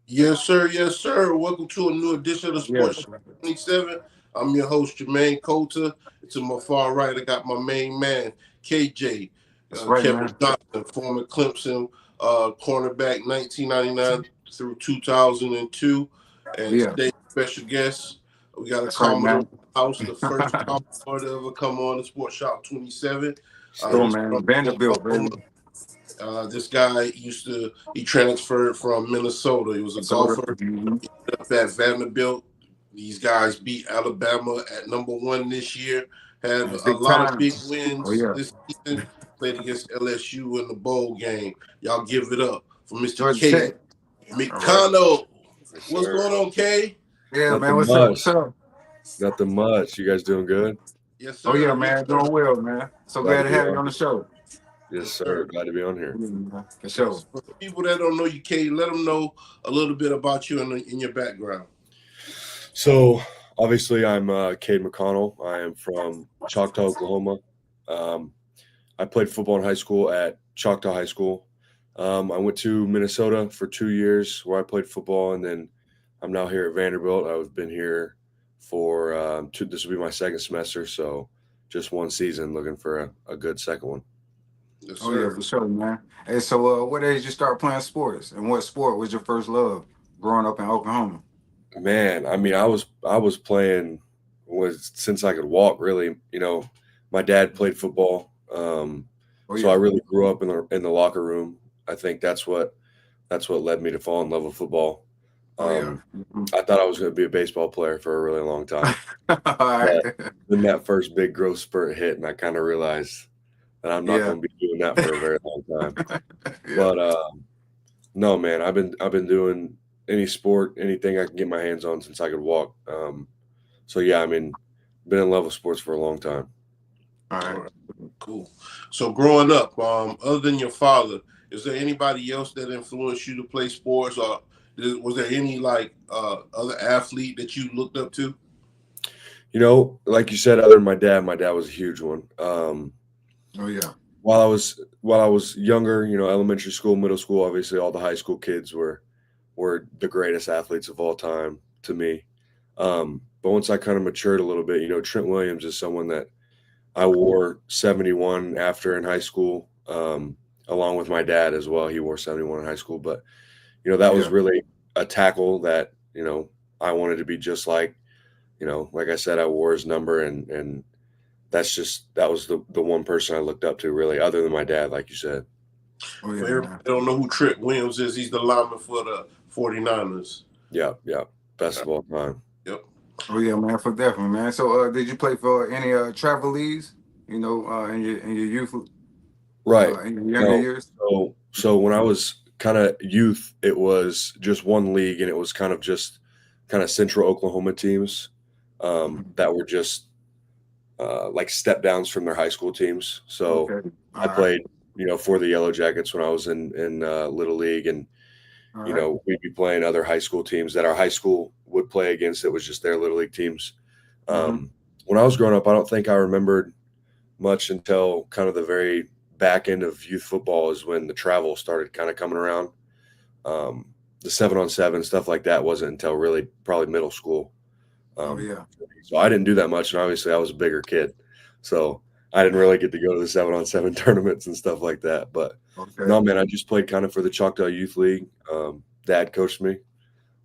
Yes, sir. Yes, sir. Welcome to a new edition of the Sports Show 27. I'm your host, Jermaine Coulter. To my far right, I got my main man, KJ. Right, Kevin man. Johnson, former Clemson cornerback, 1999 through 2002. And today's special guest, we got a Commodore house, the first Commodore to ever come on the Sports Shop 27. Man. Vanderbilt, baby. This guy he transferred from Minnesota. He was a golfer. He up at Vanderbilt. These guys beat Alabama at #1 this year. Had a lot of big wins this season. Played against LSU in the bowl game. Y'all give it up for Mr. Cade McConnell. What's going on, Cade? Yeah, man. What's up? Nothing much. You guys doing good? Yes, sir. Oh, yeah, man. Doing well, man. So glad to have you on the show. Yes, sir. Glad to be on here. For sure. For people that don't know you, Cade, let them know a little bit about you and in your background. So, obviously, I'm Cade McConnell. I am from Choctaw, Oklahoma. I played football in high school at Choctaw High School. I went to Minnesota for 2 years where I played football, and then I'm now here at Vanderbilt. I've been here for this will be my second semester, so just one season, looking for a good second one. Yes, oh, yeah, for sure, man. Hey, so what age you start playing sports, and what sport was your first love growing up in Oklahoma? Man, I mean, I was playing since I could walk, really. You know, my dad played football, so I really grew up in the locker room. I think that's what led me to fall in love with football. I thought I was going to be a baseball player for a really long time. Then that first big growth spurt hit, and I kind of realized that I'm not going to be doing that for a very long time. But no, man, I've been doing any sport, anything I can get my hands on since I could walk. So yeah, I mean, been in love with sports for a long time. All right, cool. So growing up, other than your father, is there anybody else that influenced you to play sports, or was there any other athlete that you looked up to? You know, like you said, other than my dad was a huge one. While I was younger, you know, elementary school, middle school, obviously all the high school kids were the greatest athletes of all time to me. But once I kind of matured a little bit, you know, Trent Williams is someone that I wore 71 after in high school, along with my dad as well. He wore 71 in high school, but you know, that was really a tackle that, you know, I wanted to be just like. You know, like I said, I wore his number, and that was the one person I looked up to, really, other than my dad, like you said. For everybody that don't know who Trent Williams is, he's the lineman for the 49ers. Yeah. Best of all time. Yep. Oh, yeah, man, for definitely, man. So did you play for any travel leagues, you know, in your youth? Right. In your younger years? So when I was kind of youth, it was just one league, and it was kind of Central Oklahoma teams that were just like step downs from their high school teams. So I played, you know, for the Yellow Jackets when I was in Little League, and you know, we'd be playing other high school teams that our high school would play against. It was just their Little League teams. When I was growing up, I don't think I remembered much until kind of the very back end of youth football is when the travel started kind of coming around. The 7-on-7 stuff like that wasn't until really probably middle school. So I didn't do that much, and obviously I was a bigger kid, so I didn't really get to go to the 7-on-7 tournaments and stuff like that. But no, man, I just played kind of for the Choctaw Youth League. Dad coached me,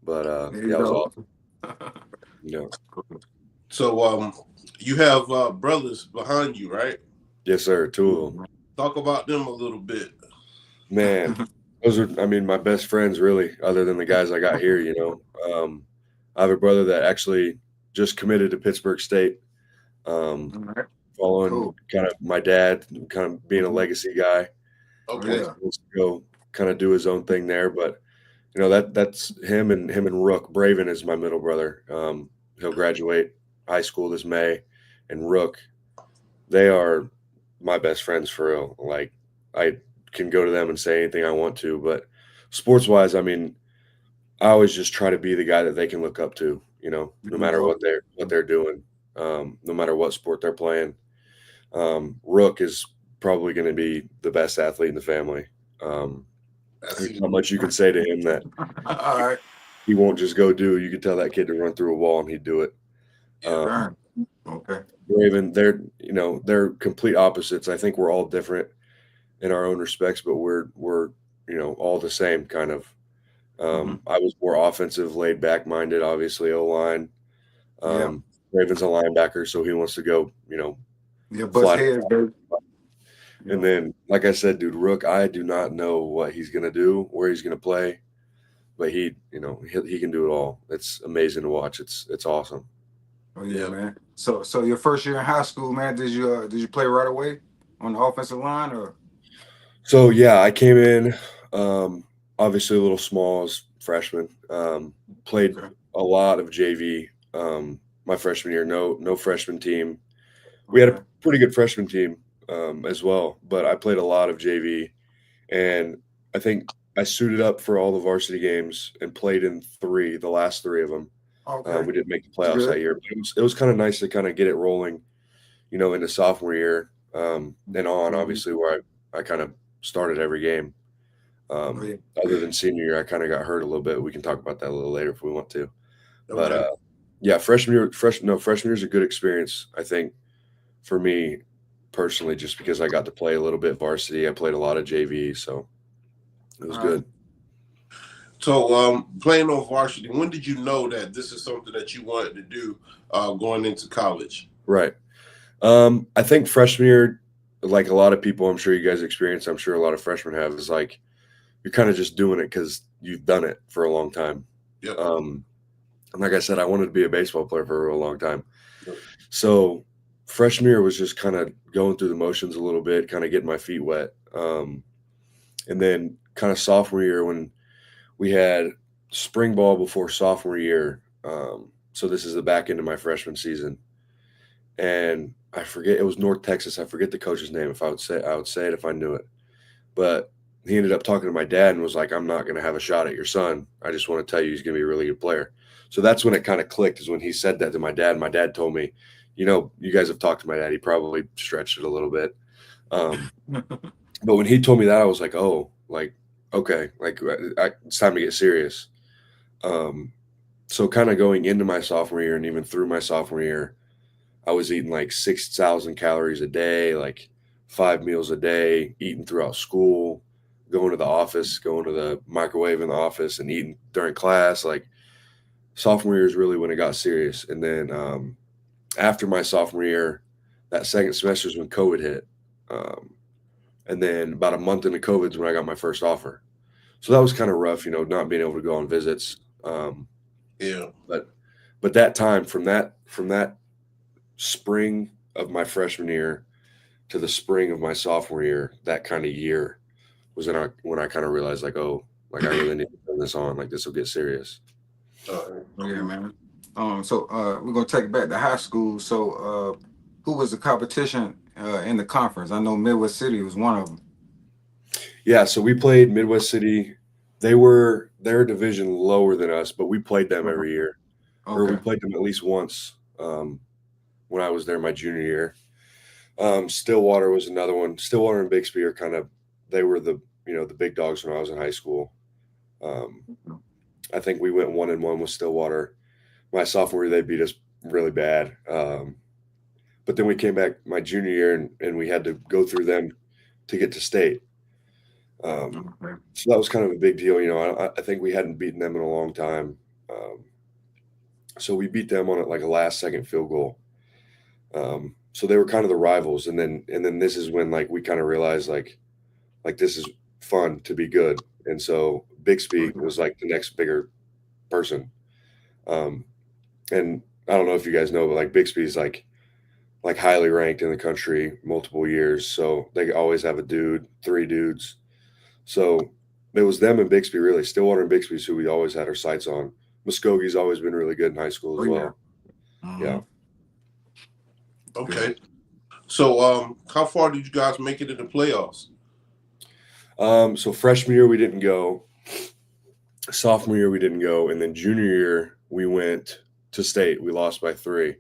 but yeah, it was awesome. Yeah. So you have brothers behind you, right? Yes, sir. Two of them. Talk about them a little bit. Man, those are, I mean, my best friends, really, other than the guys I got here, you know. I have a brother that actually just committed to Pittsburgh State, um, All right. following Cool. kind of my dad, kind of being a legacy guy. Okay. Yeah. Wants to go kind of do his own thing there. But, you know, that's him and Rook. Braven is my middle brother. He'll graduate high school this May. And Rook, they are my best friends for real. Like, I can go to them and say anything I want to. But sports wise, I mean, I always just try to be the guy that they can look up to, you know, no matter what they're doing, no matter what sport they're playing. Rook is probably going to be the best athlete in the family. There's not much you can say to him that All right. he won't just go do. You could tell that kid to run through a wall and he'd do it. Darn. Okay. Raven, they're complete opposites. I think we're all different in our own respects, but we're all the same kind of. I was more offensive, laid back minded, obviously O-line. Yeah. Raven's a linebacker, so he wants to go, Yeah, bust flat. heads, baby. And then, like I said, dude, Rook, I do not know what he's gonna do, where he's gonna play, but he can do it all. It's amazing to watch. It's awesome. Oh yeah, man. So your first year in high school, man, did you play right away on the offensive line or? So yeah, I came in, obviously a little small as freshman. Played a lot of JV. My freshman year, no freshman team. We had a pretty good freshman team as well, but I played a lot of JV, and I think I suited up for all the varsity games and played in the last three of them. Okay. We didn't make the playoffs that year, but it was kind of nice to kind of get it rolling, into sophomore year and on, obviously, where I kind of started every game. Other than senior year, I kind of got hurt a little bit. We can talk about that a little later if we want to. But yeah, freshman year is a good experience, I think, for me personally, just because I got to play a little bit varsity. I played a lot of JV, so it was good. So playing on varsity, when did you know that this is something that you wanted to do going into college? Right. I think freshman year, like a lot of people, I'm sure you guys experience, I'm sure a lot of freshmen have, is like you're kind of just doing it because you've done it for a long time. Yep. And like I said, I wanted to be a baseball player for a long time. Yep. So freshman year was just kind of going through the motions a little bit, kind of getting my feet wet. And then kind of sophomore year when we had spring ball before sophomore year. So this is the back end of my freshman season. And I forget, it was North Texas. I forget the coach's name. I would say it if I knew it. But he ended up talking to my dad and was like, I'm not going to have a shot at your son. I just want to tell you he's going to be a really good player. So that's when it kind of clicked, is when he said that to my dad. My dad told me, you guys have talked to my dad. He probably stretched it a little bit. But when he told me that, I was like, oh, like, okay, like it's time to get serious. So kind of going into my sophomore year and even through my sophomore year, I was eating like 6,000 calories a day, like 5 meals a day, eating throughout school, going to the office, going to the microwave in the office and eating during class. Like sophomore year is really when it got serious. And then after my sophomore year, that second semester is when COVID hit. And then about a month into COVID is when I got my first offer. So that was kind of rough, not being able to go on visits. Yeah. But that time from that spring of my freshman year to the spring of my sophomore year, that kind of year was when I kind of realized, like, oh, like I really need to turn this on. Like this will get serious. Yeah, man. So we're gonna take it back to high school. So who was the competition in the conference? I know Midwest City was one of them. Yeah, so we played Midwest City. They're a division lower than us, but we played them every year. Okay. Or we played them at least once when I was there my junior year. Stillwater was another one. Stillwater and Bixby are they were the big dogs when I was in high school. I think we went 1-1 with Stillwater. My sophomore year, they beat us really bad. But then we came back my junior year and we had to go through them to get to state. So that was kind of a big deal. I think we hadn't beaten them in a long time. So we beat them on like a last-second field goal. So they were kind of the rivals, and then this is when like we kind of realized like this is fun to be good, and so Bixby was like the next bigger person. Um, and I don't know if you guys know, but like Bixby's like highly ranked in the country multiple years, so they always have a dude, 3 dudes. So it was them and Bixby really. Stillwater and Bixby's who we always had our sights on. Muskoge's always been really good in high school as well. Yeah. Okay. So how far did you guys make it in the playoffs? So freshman year we didn't go. Sophomore year we didn't go, and then junior year we went to state. We lost by 3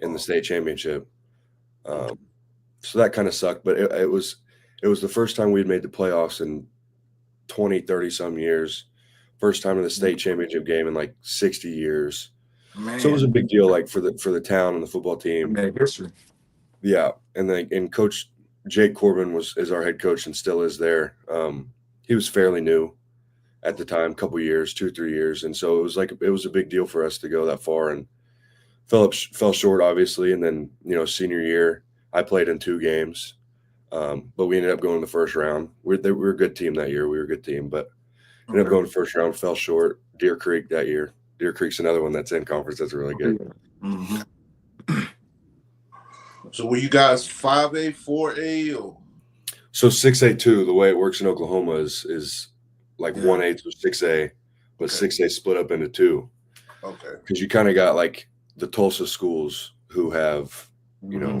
in the state championship. So that kind of sucked, but it was the first time we'd made the playoffs in 20, 30 some years. First time in the state championship game in like 60 years. Man. So it was a big deal, like for the town and the football team. History. Yeah, and Coach Jake Corbin is our head coach and still is there. He was fairly new at the time, couple years, 2-3 years, and so it was a big deal for us to go that far, and fell short obviously. And then senior year I played in 2 games, but we ended up going to the first round. We were a good team that year. We were a good team, but ended up going to the first round. Fell short. Deer Creek that year. Deer Creek's another one that's in conference that's really good. Mm-hmm. So were you guys 5A, 4A, or? So 6A2, the way it works in Oklahoma is like 1A to 6A, but 6A split up into 2. Okay. Because you kind of got like the Tulsa schools who have,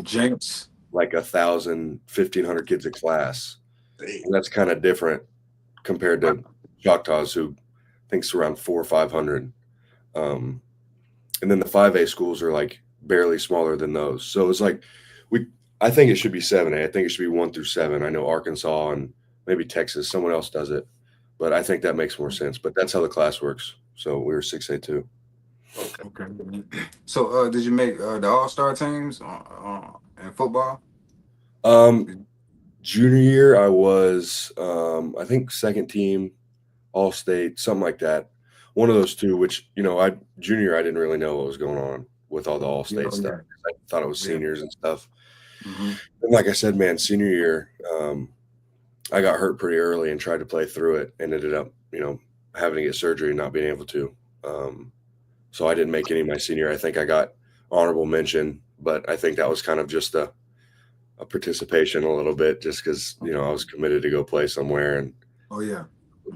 James, like 1,000, 1,500 kids a class. And that's kind of different compared to Choctaws, who thinks around 400 or 500. And then the 5A schools are like barely smaller than those. So it's like I think it should be 7A. I think it should be 1 through 7. I know Arkansas and maybe Texas, someone else does it, but I think that makes more sense. But that's how the class works. So we were 6A2. Okay. So did you make the All-Star teams in football? Junior year I was I think second team All-State, something like that. One of those 2, which junior year I didn't really know what was going on with all the All-State stuff. I thought it was seniors and stuff. Mm-hmm. And like I said, man, senior year, I got hurt pretty early and tried to play through it and ended up, having to get surgery and not being able to. So I didn't make any my senior. I think I got honorable mention, but I think that was kind of just a participation a little bit, just because, I was committed to go play somewhere, and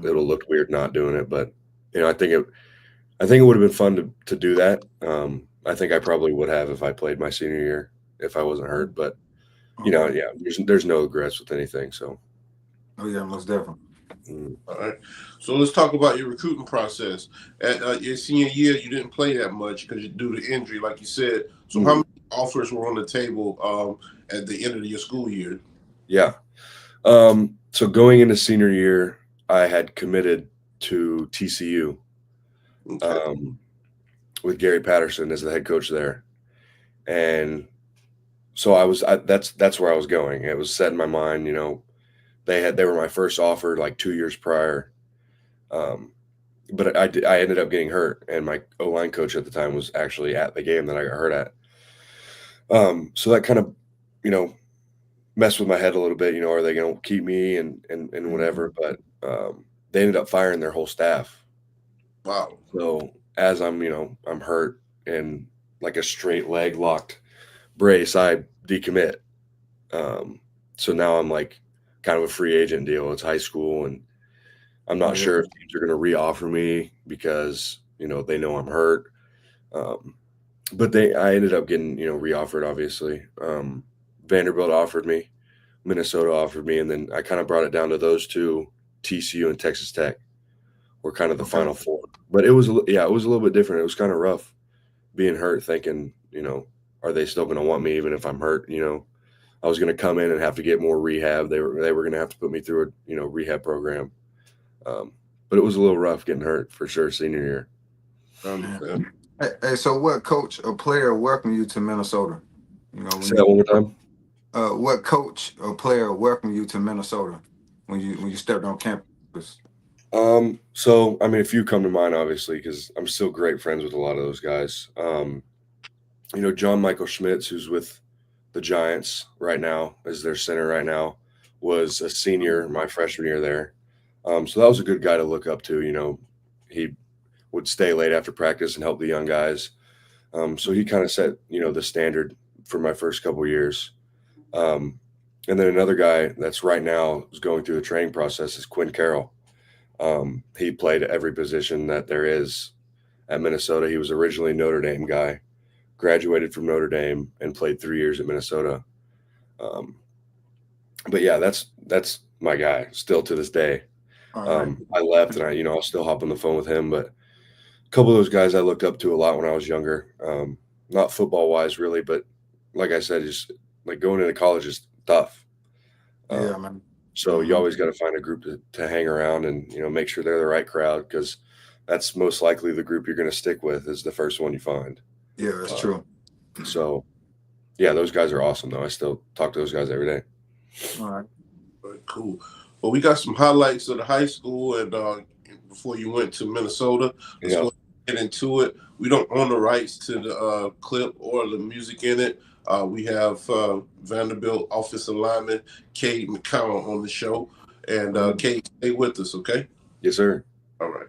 it'll look weird not doing it. But, I think it would have been fun to do that. I think I probably would have if I played my senior year, if I wasn't hurt, but there's no regrets with anything. So. Oh yeah, most definitely. All right. So let's talk about your recruiting process. At your senior year, you didn't play that much because due to injury, like you said. So how many offers were on the table at the end of your school year? Yeah. So going into senior year, I had committed to TCU. With Gary Patterson as the head coach there. And so that's where I was going. It was set in my mind, they were my first offer like 2 years prior. But I ended up getting hurt, and my O-line coach at the time was actually at the game that I got hurt at. So that kind of, messed with my head a little bit, are they going to keep me and whatever, but they ended up firing their whole staff. Wow. So as I'm hurt and like a straight leg locked brace, I decommit. So now I'm like kind of a free agent deal. It's high school, and I'm not sure if teams are going to re-offer me because, they know I'm hurt. But I ended up getting, re-offered, obviously. Vanderbilt offered me, Minnesota offered me, and then I kind of brought it down to those 2, TCU and Texas Tech were kind of the final 4. But it was a little bit different. It was kind of rough being hurt, thinking, are they still going to want me even if I'm hurt? I was going to come in and have to get more rehab. They were going to have to put me through a rehab program. But it was a little rough getting hurt for sure senior year. Hey, so what coach or player welcomed you to Minnesota? Say that one more time. What coach or player welcomed you to Minnesota when you stepped on campus? So I mean, a few come to mind, obviously, because I'm still great friends with a lot of those guys. John Michael Schmitz, who's with the Giants right now, is their center right now, was a senior my freshman year there. So that was a good guy to look up to. He would stay late after practice and help the young guys. So he kind of set, the standard for my first couple of years. And then another guy that's right now is going through the training process is Quinn Carroll. He played every position that there is at Minnesota. He was originally a Notre Dame guy, graduated from Notre Dame, and played 3 years at Minnesota. But yeah, that's my guy still to this day. Right. I left and I'll still hop on the phone with him, but a couple of those guys I looked up to a lot when I was younger. Not football wise really, but like I said, just like going into college is tough. Yeah, man. So you always got to find a group to hang around and, make sure they're the right crowd, because that's most likely the group you're going to stick with is the first one you find. Yeah, that's true. So, yeah, those guys are awesome, though. I still talk to those guys every day. All right. Cool. Well, we got some highlights of the high school and before you went to Minnesota. Let's go get into it. We don't own the rights to the clip or the music in it. We have Vanderbilt offensive lineman Cade McConnell on the show. And Cade, stay with us, okay? Yes, sir. All right.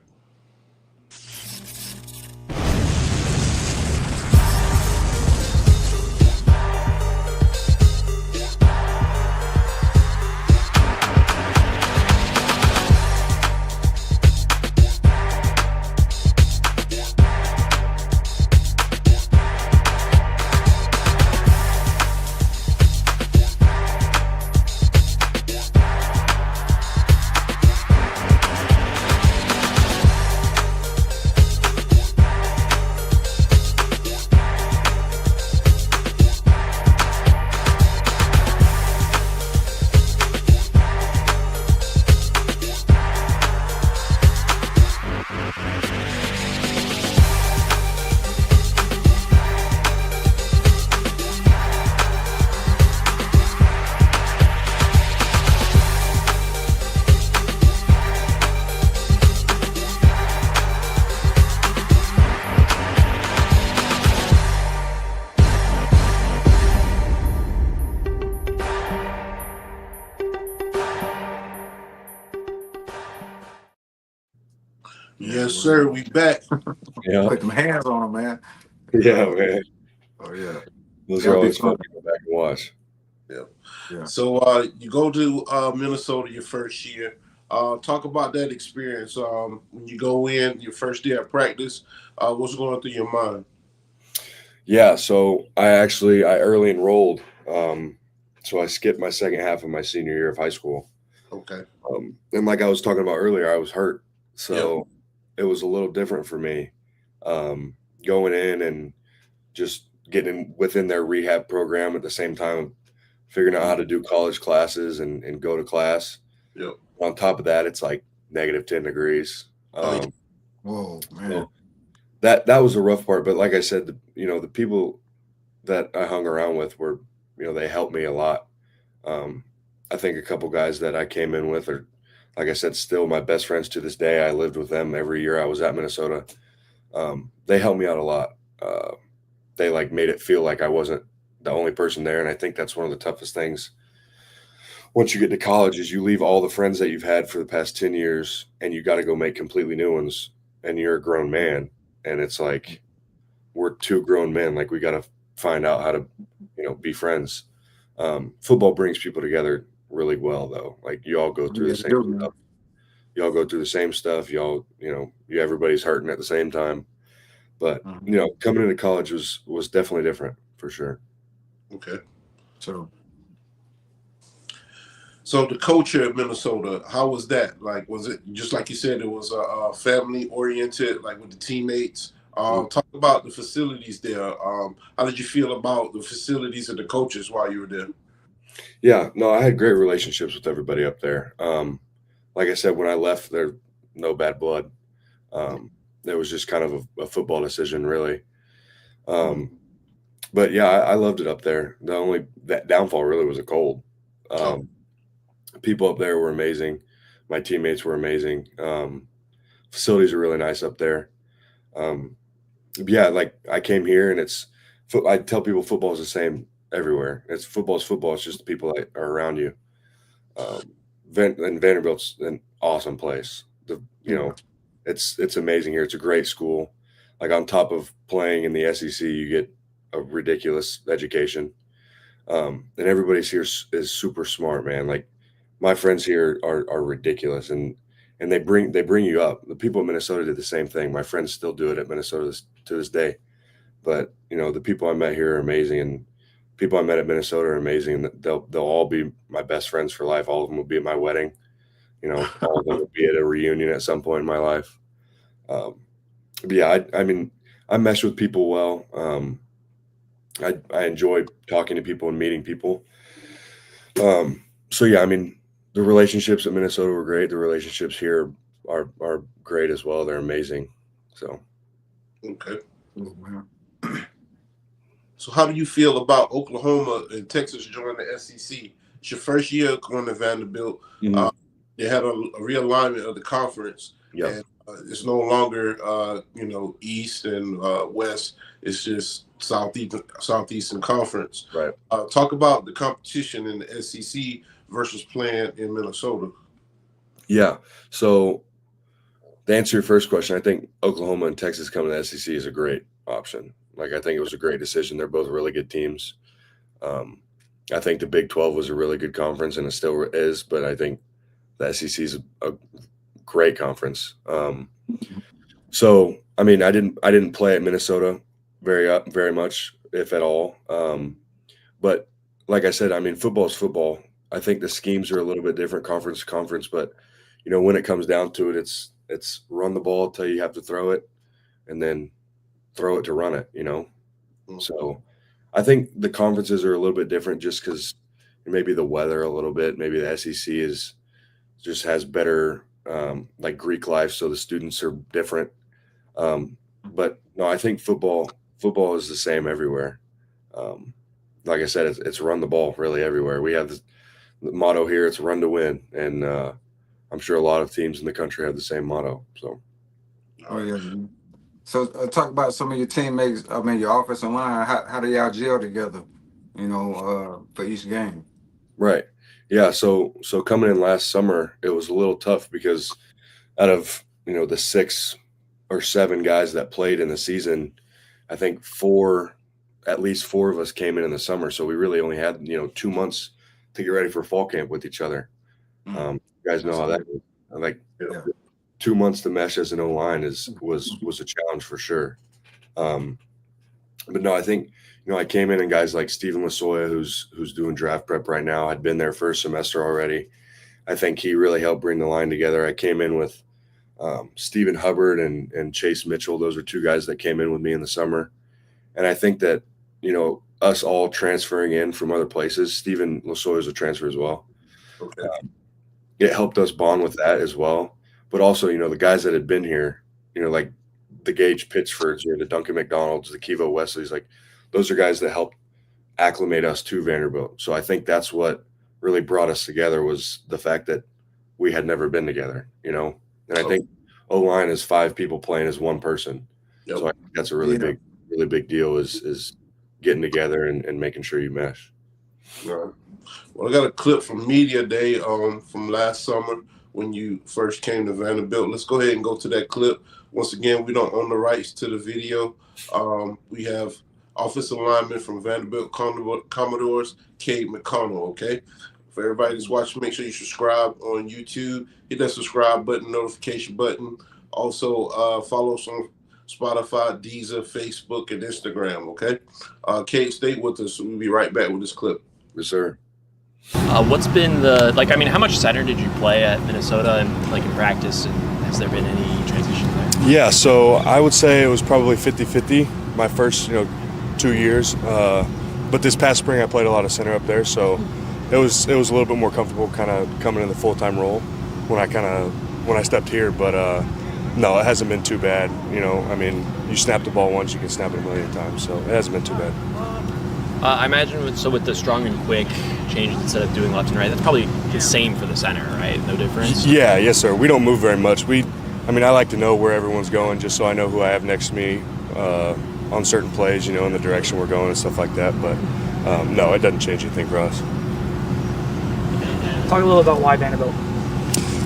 Yes, sir. We back. Yeah. Put them hands on them, man. Yeah, man. Oh, yeah. Those are always fun to go back and watch. Yeah. So you go to Minnesota your first year. Talk about that experience. When you go in your first day at practice, what's going through your mind? Yeah, so I early enrolled. So I skipped my second half of my senior year of high school. Okay. And like I was talking about earlier, I was hurt. So it was a little different for me going in and just getting within their rehab program at the same time, figuring out how to do college classes and go to class. Yep. On top of that, it's like negative 10 degrees. Whoa, man. So that was a rough part. But like I said, the people that I hung around with were, they helped me a lot. I think a couple guys that I came in with are, like I said, still my best friends to this day. I lived with them every year I was at Minnesota. They helped me out a lot. They made it feel like I wasn't the only person there. And I think that's one of the toughest things once you get to college is you leave all the friends that you've had for the past 10 years and you got to go make completely new ones. And you're a grown man. And it's like, we're two grown men. Like, we got to find out how to, be friends. Football brings people together really well, though. Like, you all go through the same stuff. You all go through the same stuff. Everybody's hurting at the same time. But, coming into college was definitely different for sure. Okay. So the culture of Minnesota, how was that? Like, was it just like you said, it was family oriented, like with the teammates? Talk about the facilities there. How did you feel about the facilities and the coaches while you were there? Yeah, no, I had great relationships with everybody up there. Like I said, when I left, there no bad blood. It was just kind of a football decision, really. But yeah, I loved it up there. The only that downfall really was the cold. People up there were amazing. My teammates were amazing. Facilities are really nice up there. Yeah, like I came here and I tell people football is the same everywhere. Football's football. It's just the people that are around you. And Vanderbilt's an awesome place. It's amazing here. It's a great school. Like on top of playing in the SEC, you get a ridiculous education. And everybody's here is super smart, man. Like my friends here are ridiculous, and they bring you up. The people in Minnesota did the same thing. My friends still do it at Minnesota to this day. But the people I met here are amazing, and people I met at Minnesota are amazing. And they'll all be my best friends for life. All of them will be at my wedding. All of them will be at a reunion at some point in my life. But yeah, I mean, I mesh with people well. I enjoy talking to people and meeting people. So yeah, I mean, the relationships at Minnesota were great. The relationships here are great as well. They're amazing. So Okay. Oh, wow. So how do you feel about Oklahoma and Texas joining the SEC? It's your first year going to Vanderbilt. Mhm. They had a realignment of the conference. Yeah. And it's no longer East and West. It's just Southeastern Conference. Right. Talk about the competition in the SEC versus playing in Minnesota. Yeah. So to answer your first question, I think Oklahoma and Texas coming to the SEC is a great option. Like, I think it was a great decision. They're both really good teams. I think the Big 12 was a really good conference, and it still is, but I think the SEC is a great conference. So, I mean, I didn't play at Minnesota very much, if at all. But like I said, I mean, football is football. I think the schemes are a little bit different conference to conference, but when it comes down to it, it's run the ball till you have to throw it, and then throw it to run it. So I think the conferences are a little bit different just because maybe the weather a little bit. Maybe the SEC just has better like Greek life, so the students are different. But no, I think football is the same everywhere. Like I said, it's run the ball really everywhere. We have the motto here: it's run to win, and I'm sure a lot of teams in the country have the same motto. So, Oh yeah. So talk about some of your teammates. I mean, your offensive line. How do y'all gel together? For each game. right, yeah. So coming in last summer, it was a little tough because out of the 6 or 7 guys that played in the season, I think at least four of us came in the summer. So we really only had 2 months to get ready for fall camp with each other. You guys know how that is. Like, Yeah. 2 months to mesh as an O-line was a challenge for sure. But no, I think I came in and guys like Stephen Lasoya, who's doing draft prep right now, had been there first semester already. I think he really helped bring the line together. I came in with Stephen Hubbard and Chase Mitchell. Those are 2 guys that came in with me in the summer. And I think that, us all transferring in from other places, Stephen Lasoya is a transfer as well. Okay. It helped us bond with that as well. But also, the guys that had been here, like the Gage Pittsfords or the Duncan McDonalds, the Kivo Wesleys, like those are guys that helped acclimate us to Vanderbilt. So I think that's what really brought us together, was the fact that we had never been together, And I think O-line is 5 people playing as one person. Yep. So I think that's a really big deal is getting together and making sure you mesh. Right. Well, I got a clip from Media Day from last summer when you first came to Vanderbilt. Let's go ahead and go to that clip. Once again, we don't own the rights to the video. We have offensive lineman from Vanderbilt Commodores, Cade McConnell, okay? For everybody that's watching, make sure you subscribe on YouTube. Hit that subscribe button, notification button. Also, follow us on Spotify, Deezer, Facebook, and Instagram, okay? Cade, stay with us. We'll be right back with this clip. Yes, sir. What's been how much center did you play at Minnesota and in practice, and has there been any transition there? Yeah, so I would say it was probably 50-50 my first 2 years, but this past spring I played a lot of center up there, so it was a little bit more comfortable kind of coming in the full-time role when I stepped here, but no, it hasn't been too bad. I mean, you snap the ball once, you can snap it a million times, so it hasn't been too bad. I imagine with the strong and quick changes instead of doing left and right, that's probably the same for the center, right? No difference? Yeah, yes, sir. We don't move very much. I like to know where everyone's going just so I know who I have next to me on certain plays, in the direction we're going and stuff like that. But, no, it doesn't change anything for us. Talk a little about why Vanderbilt.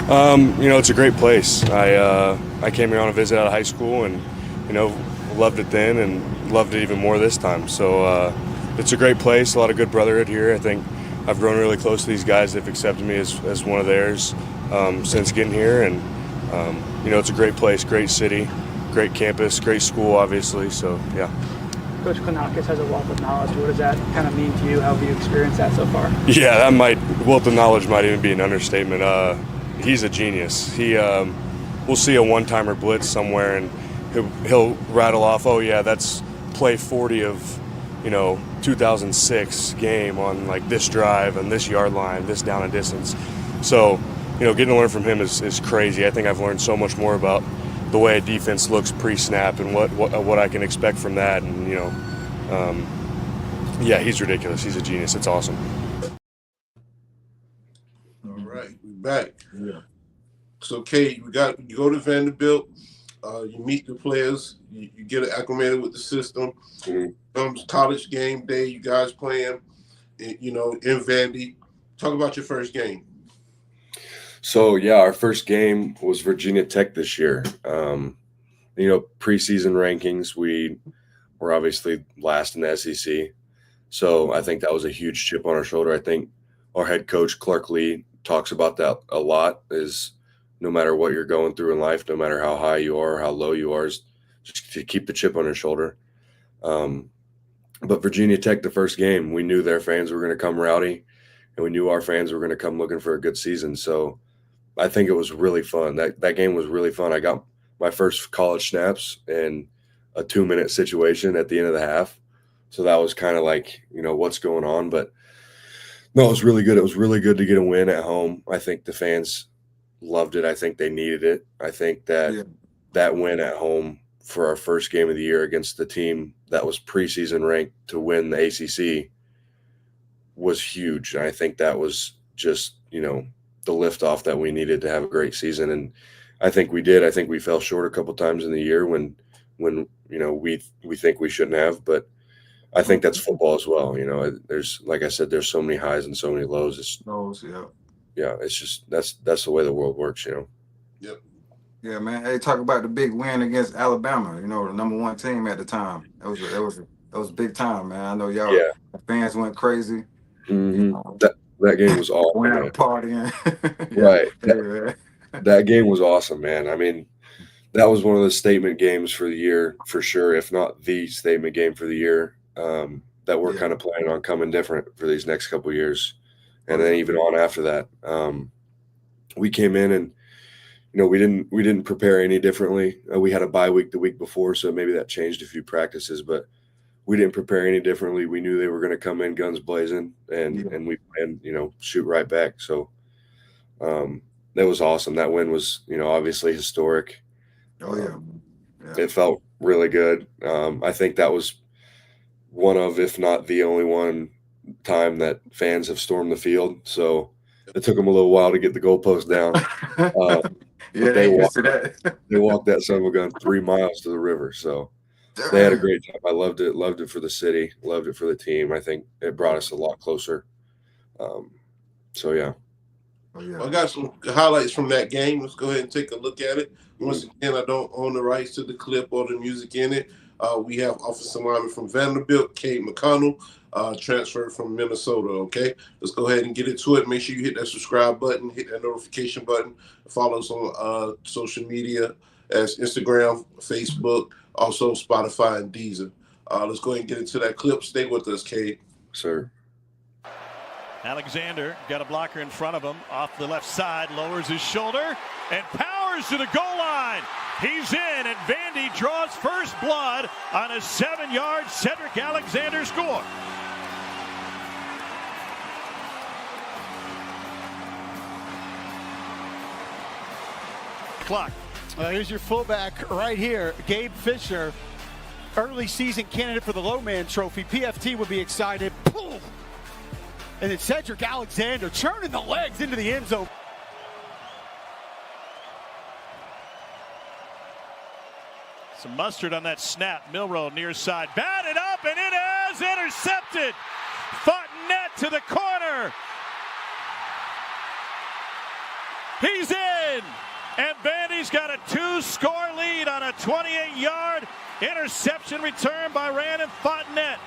It's a great place. I came here on a visit out of high school and, loved it then and loved it even more this time. So it's a great place, a lot of good brotherhood here. I think I've grown really close to these guys. They've accepted me as one of theirs since getting here. And, it's a great place, great city, great campus, great school, obviously. So, yeah. Coach Konakis has a wealth of knowledge. What does that kind of mean to you? How have you experienced that so far? Yeah, wealth of knowledge might even be an understatement. He's a genius. We'll see a one-timer blitz somewhere, and he'll rattle off, oh yeah, that's play 40 of 2006 game on like this drive and this yard line, this down and distance. So getting to learn from him is crazy. I think I've learned so much more about the way a defense looks pre-snap and what I can expect from that. And yeah, he's ridiculous. He's a genius. It's awesome. All right, we back. Yeah. So, Cade, you go to Vanderbilt. You meet the players. You get acclimated with the system. Comes college game day. You guys playing, in Vandy. Talk about your first game. So, yeah, our first game was Virginia Tech this year. Preseason rankings, we were obviously last in the SEC. So I think that was a huge chip on our shoulder. I think our head coach, Clark Lee, talks about that a lot, is no matter what you're going through in life, no matter how high you are or how low you are, is just to keep the chip on your shoulder. But Virginia Tech, the first game, we knew their fans were going to come rowdy, and we knew our fans were going to come looking for a good season. So I think it was really fun. That game was really fun. I got my first college snaps in a 2-minute situation at the end of the half. So that was kind of like, what's going on. But no, it was really good. It was really good to get a win at home. I think the fans loved it. I think they needed it. I think that win at home for our first game of the year against the team that was preseason ranked to win the ACC was huge. And I think that was just, the liftoff that we needed to have a great season. And I think we did. I think we fell short a couple times in the year when we think we shouldn't have, but I think that's football as well. There's, like I said, there's so many highs and so many lows. It's just that's the way the world works. Yep. Yeah, man. Hey, talk about the big win against Alabama. The number one team at the time. That was big time, man. I know y'all fans went crazy. Mm-hmm. That game was awesome. Went out partying. Right. That game was awesome, man. I mean, that was one of the statement games for the year, for sure, if not the statement game for the year, that we're kind of planning on coming different for these next couple of years. And then even on after that, we came in and, we didn't prepare any differently. We had a bye week the week before, so maybe that changed a few practices, but we didn't prepare any differently. We knew they were going to come in guns blazing, and we planned, shoot right back. So that was awesome. That win was, obviously historic. Oh, yeah. It felt really good. I think that was one of, if not the only one time that fans have stormed the field. So it took them a little while to get the goalpost down. They walked that son of a gun 3 miles to the river. So they had a great time. I loved it for the city, loved it for the team. I think it brought us a lot closer. So, yeah. I got some highlights from that game. Let's go ahead and take a look at it. Once again, I don't own the rights to the clip or the music in it. We have offensive lineman from Vanderbilt, Cade McConnell, transferred from Minnesota, okay? Let's go ahead and get into it. Make sure you hit that subscribe button, hit that notification button. Follow us on social media as Instagram, Facebook, also Spotify and Deezer. Let's go ahead and get into that clip. Stay with us, Cade. Sir. Alexander got a blocker in front of him off the left side, lowers his shoulder and powers to the goal line. He's in, and Vandy draws first blood on a 7-yard Cedric Alexander score. Clock. Here's your fullback right here, Gabe Fisher. early season candidate for the Lowman Trophy. PFT would be excited. Pull. And then Cedric Alexander churning the legs into the end zone. Some mustard on that snap. Milrow near side. Batted up, and it is intercepted. Fontenette to the corner. He's in. And Vandy's got a 2-score lead on a 28-yard interception return by Randon Fontenette.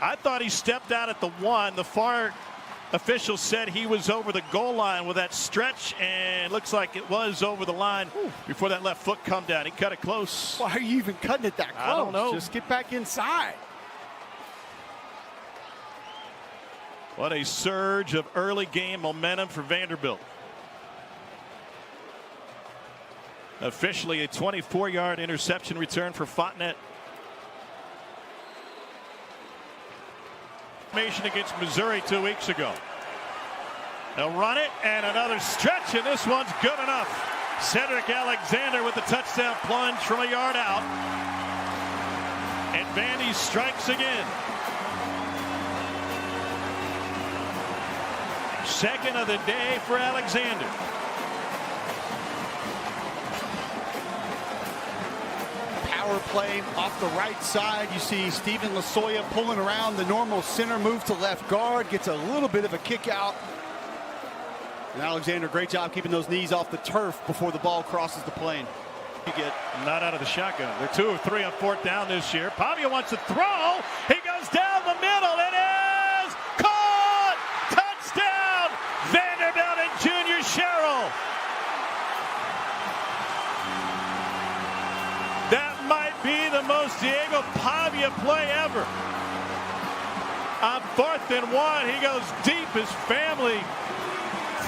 I thought he stepped out at the 1. The far official said he was over the goal line with that stretch, and looks like it was over the line before that left foot come down. He cut it close. Why are you even cutting it that close? I don't know. Just get back inside. What a surge of early game momentum for Vanderbilt. Officially a 24-yard interception return for Fontenette. Against Missouri 2 weeks ago. They'll run it, and another stretch, and this one's good enough. Cedric Alexander with the touchdown plunge from a yard out. And Vandy strikes again. Second of the day for Alexander. Power play off the right side. You see Stephen Lasoya pulling around the normal center move to left guard. Gets a little bit of a kick out. And Alexander, great job keeping those knees off the turf before the ball crosses the plane. You get not out of the shotgun. They're 2 of 3 on 4th down this year. Pavia wants to throw. He goes down the middle. It is caught. Touchdown. Vanderbilt and Junior Sherrill. That might be the most Diego Pavia play ever. On 4th and 1, he goes deep. His family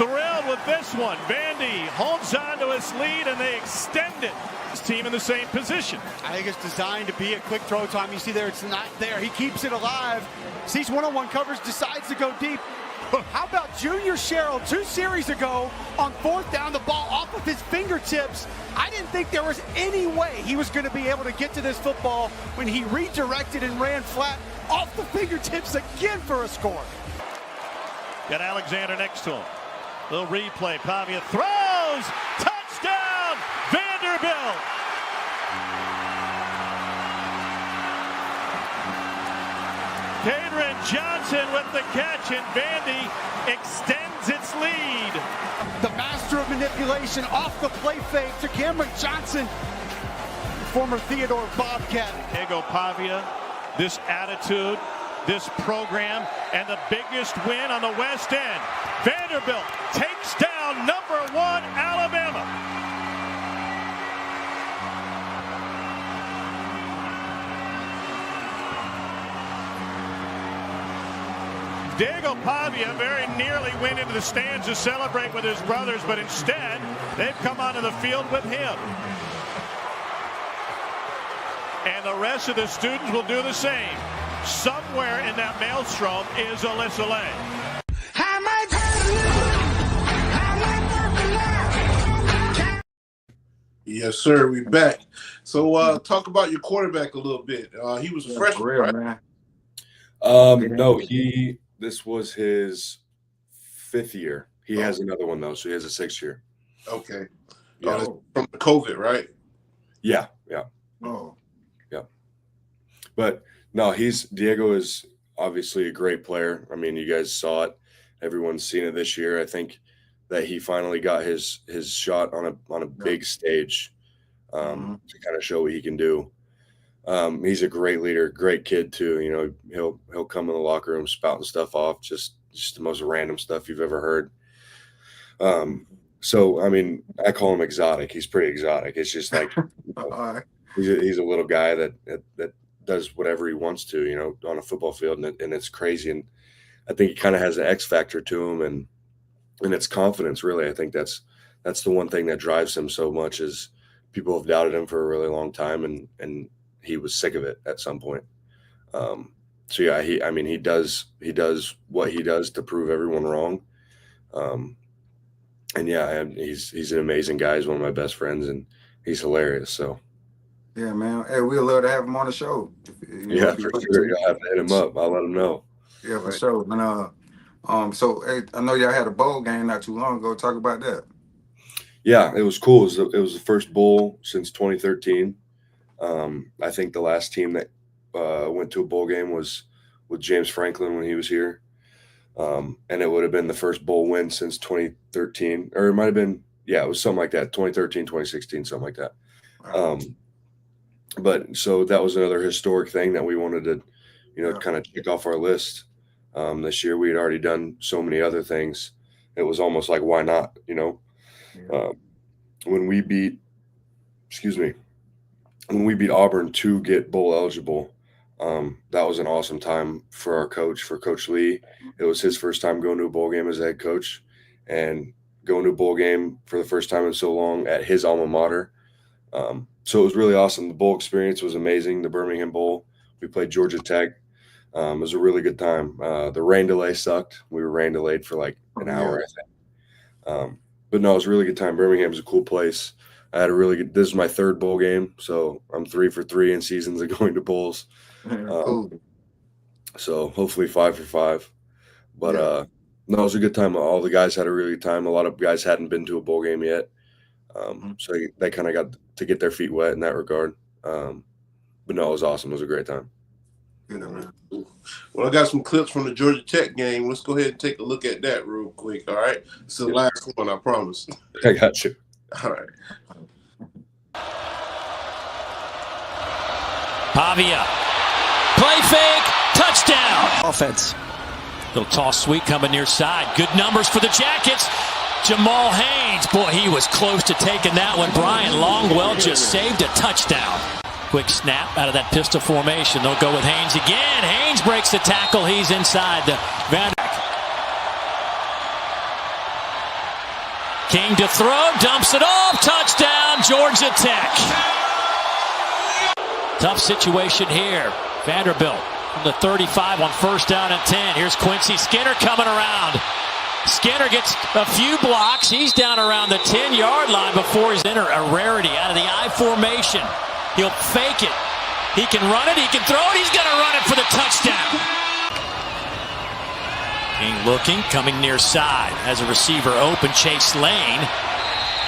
thrilled with this one. Vandy holds on to his lead, and they extend it. His team in the same position. I think it's designed to be a quick throw time. You see there, it's not there. He keeps it alive. Sees one-on-one coverage, decides to go deep. How about Junior Sherrill 2 series ago on 4th down, the ball off of his fingertips. I didn't think there was any way he was going to be able to get to this football when he redirected and ran flat off the fingertips again for a score. Got Alexander next to him. Little replay. Pavia throws. Touchdown, Vanderbilt. Cade Johnson with the catch, and Vandy extends its lead. The master of manipulation off the play fake to Cameron Johnson, former Theodore Bobcat. Diego Pavia, this attitude, this program, and the biggest win on the West End. Vanderbilt takes down #1 Alabama. Diego Pavia very nearly went into the stands to celebrate with his brothers, but instead, they've come onto the field with him. And the rest of the students will do the same. Somewhere in that maelstrom is Alyssa Lane. Yes, sir. We back. So talk about your quarterback a little bit. He was a freshman, real, right? man. No, this was his 5th year. He has another one though, so he has a 6th year. Okay. Yeah. That's from the COVID, right? Yeah. Oh, But no, Diego is obviously a great player. I mean, you guys saw it. Everyone's seen it this year. I think that he finally got his shot on a big stage to kind of show what he can do. He's a great leader, great kid too. You know, he'll come in the locker room spouting stuff off, just the most random stuff you've ever heard. So I mean, I call him exotic. He's pretty exotic. It's just like he's a little guy that does whatever he wants to, you know, on a football field, and it's crazy. And I think he kind of has an X factor to him, and it's confidence. Really, I think that's the one thing that drives him so much is people have doubted him for a really long time, and he was sick of it at some point. So yeah, he does what he does to prove everyone wrong. And yeah, he's an amazing guy. He's one of my best friends, and he's hilarious. So Yeah, man. Hey, we'd love to have him on the show. Yeah, If you for want sure. to. You'll have to hit him up. I'll let him know. Yeah, for sure. And so hey, I know y'all had a bowl game not too long ago. Talk about that. Yeah, it was cool. It was the first bowl since 2013. I think the last team that went to a bowl game was with James Franklin when he was here. And it would have been the first bowl win since 2013, or it might have been, yeah, it was something like that, 2013, 2016, something like that. But so that was another historic thing that we wanted to, kind of check off our list. This year we had already done so many other things. It was almost like, why not, when we beat Auburn to get bowl eligible, that was an awesome time for our coach, for Coach Lee. It was his first time going to a bowl game as a head coach, and going to a bowl game for the first time in so long at his alma mater. So it was really awesome. The bowl experience was amazing. The Birmingham Bowl, we played Georgia Tech. It was a really good time. The rain delay sucked. We were rain delayed for like an hour, I think. But no, it was a really good time. Birmingham's a cool place. I had this is my third bowl game, so I'm 3 for 3 in seasons of going to bowls. Cool. So hopefully 5 for 5. But no, it was a good time. All the guys had a really good time. A lot of guys hadn't been to a bowl game yet. So they kind of got to get their feet wet in that regard. But no, it was awesome. It was a great time. Good, man. Well, I got some clips from the Georgia Tech game. Let's go ahead and take a look at that real quick. All right. It's the last one, I promise. I got you. All right. Pavia. Play fake. Touchdown. Offense. Little toss sweep coming near side. Good numbers for the Jackets. Jamal Haynes. Boy, he was close to taking that one. Brian Longwell just saved a touchdown. Quick snap out of that pistol formation. They'll go with Haynes again. Haynes breaks the tackle. He's inside the Vanderbilt. King to throw. Dumps it off. Touchdown, Georgia Tech. Tough situation here. Vanderbilt from the 35 on first down and 10. Here's Quincy Skinner coming around. Skinner gets a few blocks. He's down around the 10-yard line before he's in a rarity out of the I formation. He'll fake it. He can run it. He can throw it. He's going to run it for the touchdown. King looking, coming near side. Has a receiver open, Chase Lane,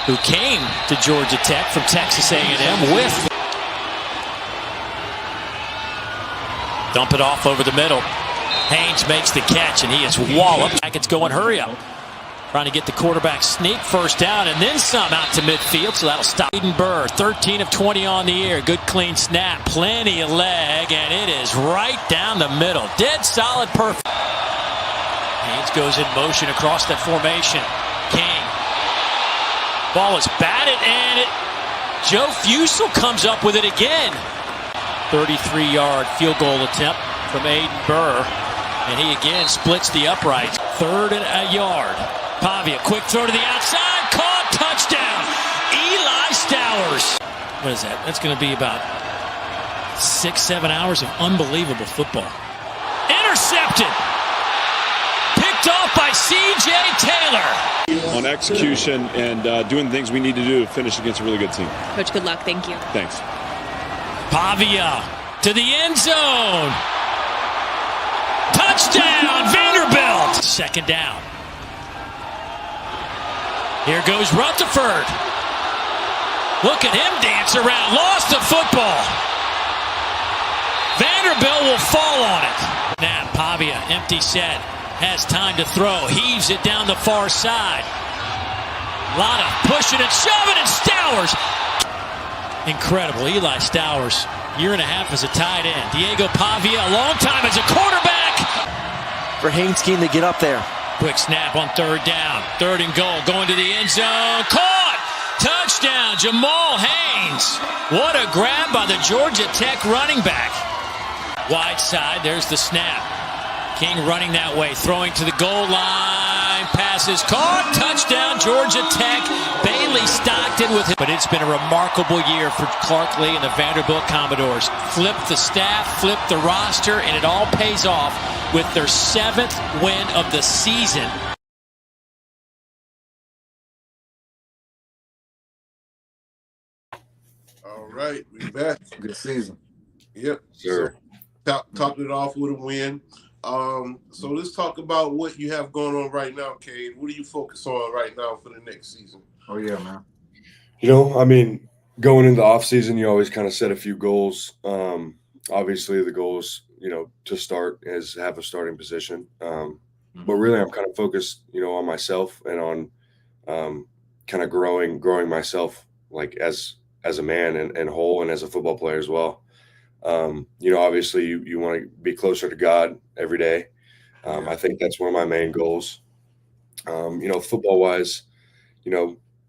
who came to Georgia Tech from Texas A&M with. Dump it off over the middle. Haynes makes the catch, and he is walloped. It's going hurry up. Trying to get the quarterback sneak first down and then some out to midfield, so that'll stop. Aiden Burr, 13 of 20 on the air. Good clean snap, plenty of leg, and it is right down the middle. Dead solid, perfect. Haynes goes in motion across that formation. King. Ball is batted, and Joe Fusel comes up with it again. 33-yard field goal attempt from Aiden Burr, and he again splits the uprights. 3rd and a yard. Pavia, quick throw to the outside, caught, touchdown, Eli Stowers. What is that? That's going to be about 6-7 hours of unbelievable football. Intercepted. Picked off by C.J. Taylor. On execution and doing things we need to do to finish against a really good team. Coach, good luck. Thank you. Thanks. Pavia to the end zone. Touchdown, Vanderbilt. 2nd down. Here goes Rutherford. Look at him dance around. Lost the football. Vanderbilt will fall on it. Now Pavia, empty set. Has time to throw. Heaves it down the far side. A lot of pushing and shoving, and Stowers. Incredible. Eli Stowers, year and a half as a tight end. Diego Pavia, a long time as a quarterback. For Haynes King to get up there. Quick snap on 3rd down. 3rd and goal. Going to the end zone. Caught! Touchdown, Jamal Haynes. What a grab by the Georgia Tech running back. Wide side. There's the snap. King running that way. Throwing to the goal line. Passes caught. Touchdown, Georgia Tech. Bailey Stockton with it. But it's been a remarkable year for Clark Lee and the Vanderbilt Commodores. Flipped the staff, flipped the roster, and it all pays off with their 7th win of the season. All right, we back. Good season. Yep. Sure. So topped it off with a win. So let's talk about what you have going on right now, Cade. What do you focus on right now for the next season? Oh yeah, man. I mean, going into the off season, you always kind of set a few goals. Obviously, the goals, to start is have a starting position. But really, I'm kind of focused, on myself and on kind of growing myself, like as a man and whole, and as a football player as well. Obviously, you want to be closer to God every day. I think that's one of my main goals. Football wise,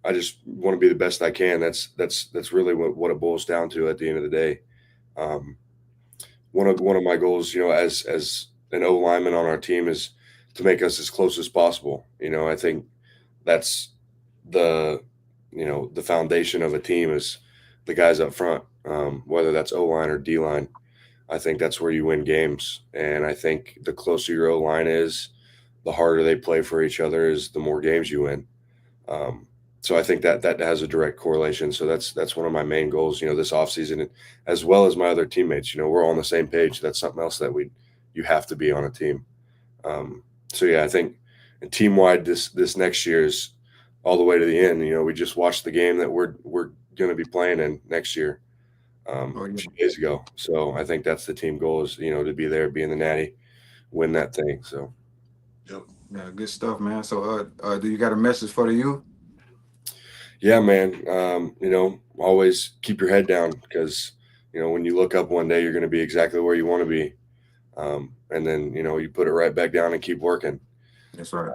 I just want to be the best I can. That's really what it boils down to at the end of the day. One of my goals, as an O lineman on our team, is to make us as close as possible. I think that's the foundation of a team is the guys up front, whether that's O line or D line. I think that's where you win games, and I think the closer your O line is, the harder they play for each other is the more games you win. So I think that has a direct correlation. So that's one of my main goals, this offseason, as well as my other teammates. We're all on the same page. That's something else that you have to be on a team. So yeah, I think team wide this next year is all the way to the end. We just watched the game that we're going to be playing in next year a few days ago. So I think that's the team goal is to be there, be in the natty, win that thing. So. Yep. Yeah, good stuff, man. So, do you got a message for the youth? Yeah, man. Always keep your head down because, when you look up one day, you're going to be exactly where you want to be. And then, you put it right back down and keep working. That's right.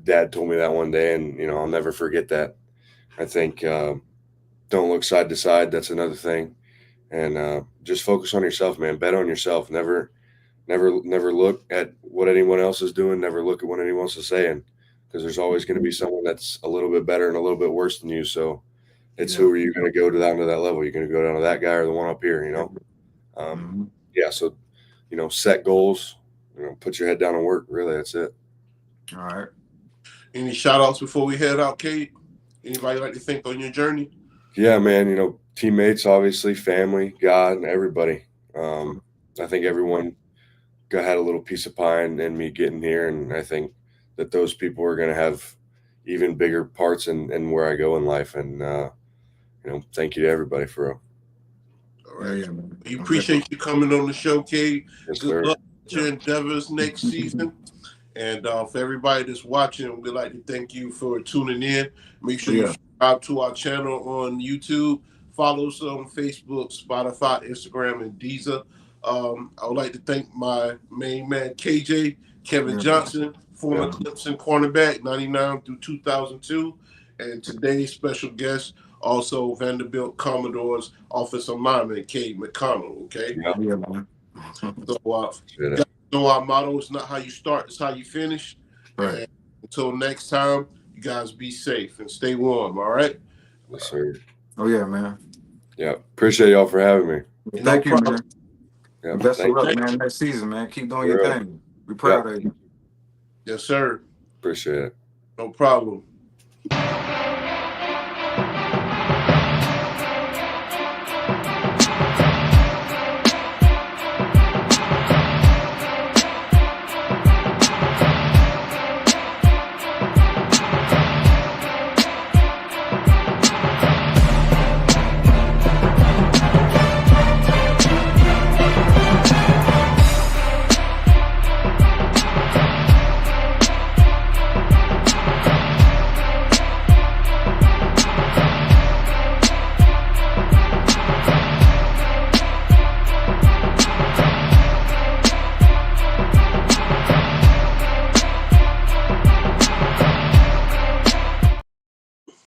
Dad told me that one day, and, I'll never forget that. I think don't look side to side. That's another thing. And just focus on yourself, man. Bet on yourself. Never look at what anyone else is doing. Never look at what anyone else is saying, because there's always going to be someone that's a little bit better and a little bit worse than you. So it's who are you going to go down to that level? You're going to go down to that guy or the one up here, Yeah. So, set goals, put your head down and work. Really, that's it. All right. Any shout outs before we head out, Cade? Anybody like to think on your journey? Yeah, man, teammates, obviously, family, God, and everybody. I think everyone had a little piece of pie in me getting here, and I think that those people are going to have even bigger parts in where I go in life. And thank you to everybody for real. All right. Yeah, we appreciate you coming on the show, Cade. Yes, Good luck with your endeavors next season. And for everybody that's watching, we'd like to thank you for tuning in. Make sure you subscribe to our channel on YouTube. Follow us on Facebook, Spotify, Instagram, and Deezer. I would like to thank my main man, KJ, Kevin Johnson, former Clemson cornerback, 99 through 2002. And today's special guest, also Vanderbilt Commodores offensive lineman, Cade McConnell, okay? Yeah, man. So our motto is not how you start, it's how you finish. Right. And until next time, you guys be safe and stay warm, all right? Yes, sir. Oh, yeah, man. Yeah. Appreciate y'all for having me. Thank you, man. Yeah, best of luck, man, next season, man. Keep doing your thing. We're proud of you. Yes, sir. Appreciate it. No problem.